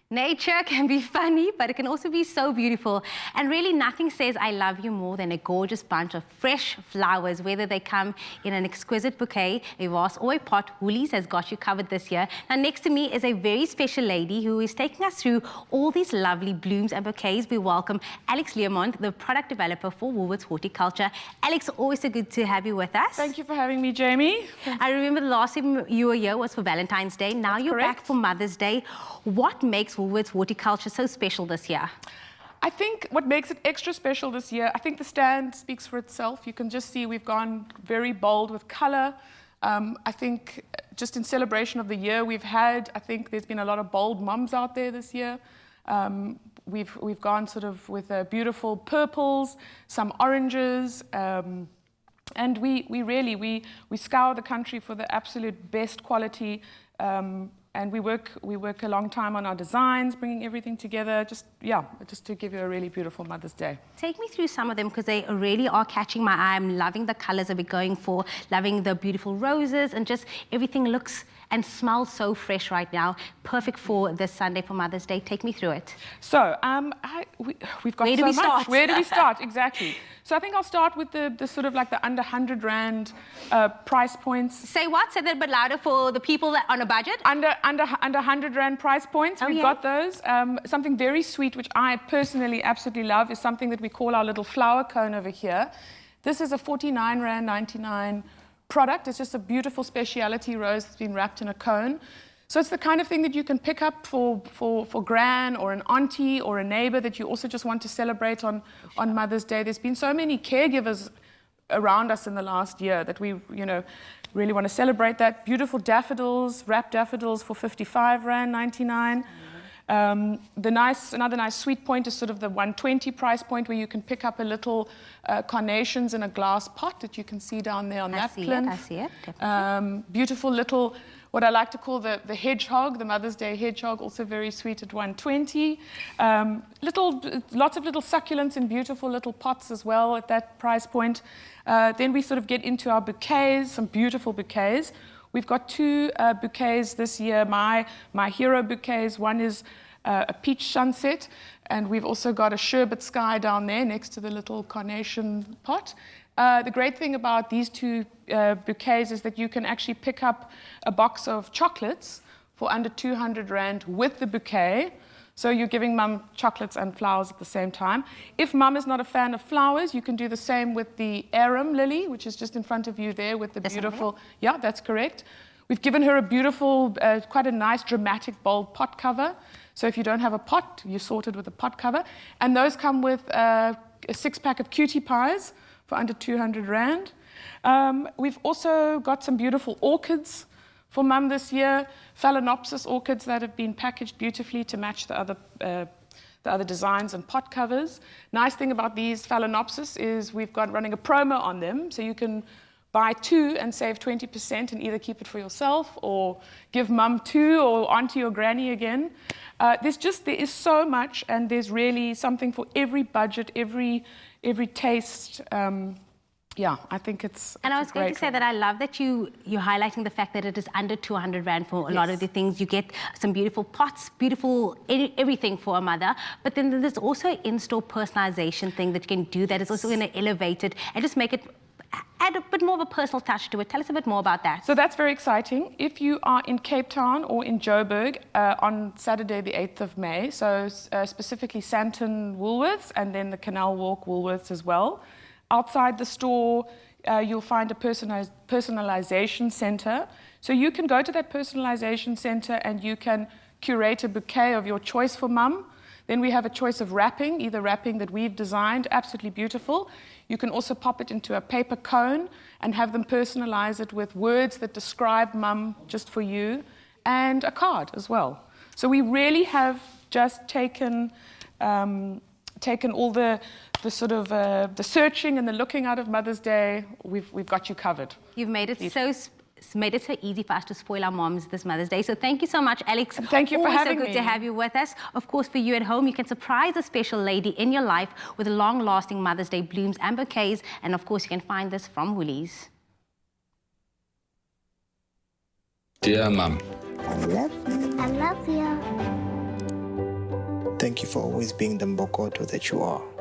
Nature can be funny, but it can also be so beautiful. And really nothing says I love you more than a gorgeous bunch of fresh flowers, whether they come in an exquisite bouquet, a vase or a pot. Woolies has got you covered this year. Now next to me is a very special lady who is taking us through all these lovely blooms and bouquets. We welcome Alex Learmont, the product developer for Woolworths Horticulture. Alex, always so good to have you with us. Thank you for having me, Jamie. I remember the last time you were here was for Valentine's Day. Now you're back for Mother's Day. What makes Woolworths Horticulture so special this year? I think what makes it extra special this year, I think the stand speaks for itself. You can just see we've gone very bold with color. I think just in celebration of the year we've had, I think there's been a lot of bold mums out there this year. We've gone sort of with beautiful purples, some oranges, and we scour the country for the absolute best quality. And we work a long time on our designs, bringing everything together, just to give you a really beautiful Mother's Day. Take me through some of them because they really are catching my eye. I'm loving the colors that we're going for, loving the beautiful roses, and just everything looks and smells so fresh right now. Perfect for this Sunday for Mother's Day. Take me through it. So we've got so much. Where do we start? Exactly. So I think I'll start with the sort of like the under 100 Rand price points. Say what? Say that a bit louder for the people that on a budget. Under 100 Rand price points. We've got those. Something very sweet, which I personally absolutely love, is something that we call our little flower cone over here. This is a 49 Rand 99 product. It's just a beautiful speciality rose that's been wrapped in a cone. So it's the kind of thing that you can pick up for gran or an auntie or a neighbor that you also just want to celebrate on Mother's Day. There's been so many caregivers around us in the last year that we, really want to celebrate that. Beautiful daffodils, wrapped daffodils for 55 Rand 99. Another nice sweet point is sort of the 120 price point where you can pick up a little carnations in a glass pot that you can see down there on that plinth. I see it, definitely. Beautiful little, what I like to call the hedgehog, the Mother's Day hedgehog, also very sweet at 120. Lots of little succulents in beautiful little pots as well at that price point. Then we sort of get into our bouquets, some beautiful bouquets. We've got two bouquets this year, my hero bouquets. One is a peach sunset, and we've also got a sherbet sky down there next to the little carnation pot. The great thing about these two bouquets is that you can actually pick up a box of chocolates for under 200 Rand with the bouquet. So you're giving mum chocolates and flowers at the same time. If mum is not a fan of flowers, you can do the same with the arum lily, which is just in front of you there with the beautiful... Yeah, that's correct. We've given her a beautiful, quite a nice, dramatic, bold pot cover. So if you don't have a pot, you're sorted with a pot cover. And those come with a 6-pack of cutie pies for under 200 Rand. We've also got some beautiful orchids for mum this year, Phalaenopsis orchids that have been packaged beautifully to match the other designs and pot covers. Nice thing about these Phalaenopsis is we've got running a promo on them, so you can buy 2 and save 20% and either keep it for yourself or give mum 2 or auntie or granny again. There is so much, and there's really something for every budget, every taste. Yeah, I think it's And I was going to say that I love that you're highlighting the fact that it is under 200 Rand for a lot of the things. You get some beautiful pots, beautiful everything for a mother. But then there's also an in-store personalization thing that you can do that is also going to elevate it and just make it, add a bit more of a personal touch to it. Tell us a bit more about that. So that's very exciting. If you are in Cape Town or in Joburg on Saturday the 8th of May, so specifically Sandton Woolworths and then the Canal Walk Woolworths as well, outside the store, you'll find a personalization center. So you can go to that personalization center and you can curate a bouquet of your choice for mum. Then we have a choice of wrapping, either wrapping that we've designed, absolutely beautiful. You can also pop it into a paper cone and have them personalize it with words that describe mum just for you, and a card as well. So we really have just taken all the sort of the searching and the looking out of Mother's Day. We've got you covered. You've made it so easy for us to spoil our moms this Mother's Day. So thank you so much, Alex. And thank you for having me. So good to have you with us. Of course, for you at home, you can surprise a special lady in your life with long-lasting Mother's Day blooms and bouquets. And of course, you can find this from Woolies. Dear Mum, I love you. I love you. Thank you for always being the Mbokodo that you are.